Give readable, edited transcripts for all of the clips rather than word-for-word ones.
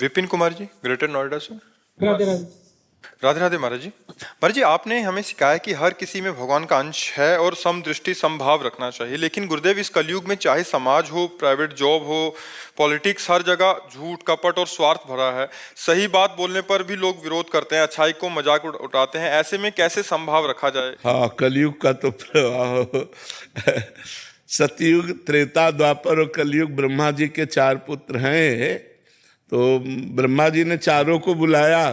Vipin Kumar ji, greater Noida से। राधे राधे। राधे राधे महाराज जी। महाराज जी, आपने हमें सिखाया कि हर किसी में भगवान का अंश है और समदृष्टि समभाव रखना चाहिए, लेकिन गुरुदेव इस कलयुग में चाहे समाज हो, प्राइवेट जॉब हो, पॉलिटिक्स, हर जगह झूठ, कपट और स्वार्थ भरा है। सही बात बोलने पर भी लोग विरोध करते हैं, अच्छाई को मजाक उठाते हैं। ऐसे में कैसे समभाव रखा जाए? हाँ, कलयुग का तो प्रवाह सतयुग, त्रेता, द्वापर और कलयुग ब्रह्मा जी के चार पुत्र हैं। तो ब्रह्मा जी ने चारों को बुलाया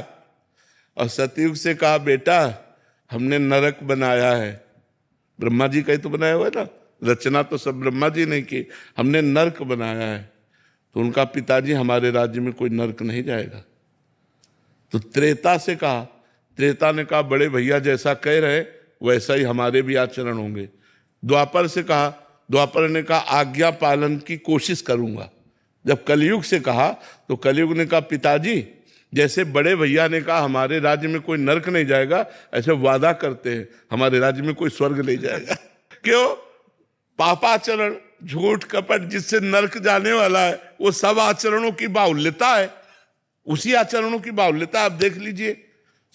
और सतयुग से कहा, बेटा हमने नरक बनाया है। ब्रह्मा जी का ही तो बनाया हुआ है ना, रचना तो सब ब्रह्मा जी ने की। हमने नरक बनाया है। तो उनका पिताजी, हमारे राज्य में कोई नरक नहीं जाएगा। तो त्रेता से कहा, त्रेता ने कहा, बड़े भैया जैसा कह रहे वैसा ही हमारे भी आचरण होंगे। द्वापर से कहा, द्वापर ने कहा आज्ञा पालन की कोशिश करूंगा। जब कलयुग से कहा तो कलयुग ने कहा, पिताजी जैसे बड़े भैया ने कहा हमारे राज्य में कोई नरक नहीं जाएगा, ऐसे वादा करते हैं हमारे राज्य में कोई स्वर्ग नहीं जाएगा। क्यों? पापाचरण, झूठ, कपट जिससे नरक जाने वाला है, वो सब आचरणों की बाहुल्यता है। उसी आचरणों की बाहुल्यता आप देख लीजिए।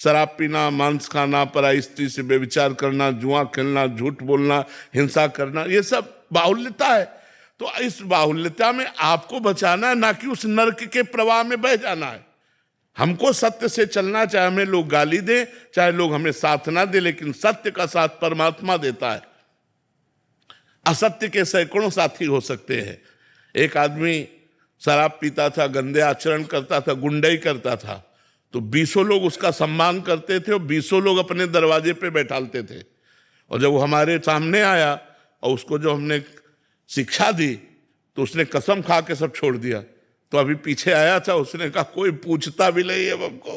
शराब पीना, मांस खाना, पराई स्त्री से व्यभिचार करना, जुआ खेलना, झूठ बोलना, हिंसा करना, ये सब बाहुल्यता है। तो इस बाहुल्यता में आपको बचाना है, ना कि उस नरक के प्रवाह में बह जाना है। हमको सत्य से चलना, चाहे हमें लोग गाली दें, चाहे लोग हमें साथ ना दे, लेकिन सत्य का साथ परमात्मा देता है। असत्य के सैकड़ों साथी हो सकते हैं। एक आदमी शराब पीता था, गंदे आचरण करता था, गुंडई करता था, तो 20 लोग उसका सम्मान करते थे और 20 लोग अपने दरवाजे पे बैठालते थे। और जब वो हमारे सामने आया और उसको जो हमने शिक्षा दी, तो उसने कसम खा के सब छोड़ दिया। तो अभी पीछे आया था, उसने कहा कोई पूछता भी नहीं है हमको।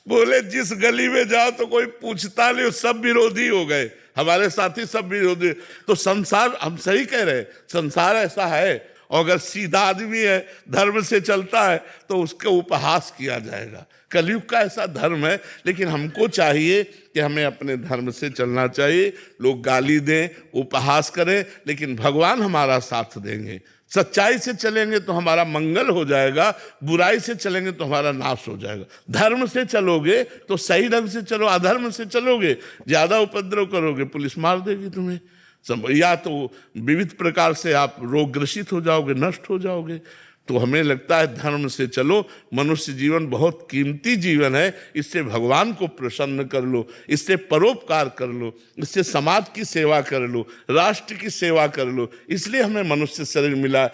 बोले जिस गली में जाओ तो कोई पूछता नहीं, सब विरोधी हो गए, हमारे साथी सब विरोधी। तो संसार, हम सही कह रहे हैं, संसार ऐसा है। और अगर सीधा आदमी है, धर्म से चलता है, तो उसके उपहास किया जाएगा। कलयुग का ऐसा धर्म है, लेकिन हमको चाहिए कि हमें अपने धर्म से चलना चाहिए। लोग गाली दें, उपहास करें, लेकिन भगवान हमारा साथ देंगे। सच्चाई से चलेंगे तो हमारा मंगल हो जाएगा, बुराई से चलेंगे तो हमारा नाश हो जाएगा। धर्म से चलोगे तो सही ढंग से चलो, अधर्म से चलोगे, ज्यादा उपद्रव करोगे, पुलिस मार देगी तुम्हें, या तो विविध प्रकार से आप रोग ग्रसित हो जाओगे, नष्ट हो जाओगे। तो हमें लगता है धर्म से चलो। मनुष्य जीवन बहुत कीमती जीवन है, इससे भगवान को प्रसन्न कर लो, इससे परोपकार कर लो, इससे समाज की सेवा कर लो, राष्ट्र की सेवा कर लो। इसलिए हमें मनुष्य शरीर मिला।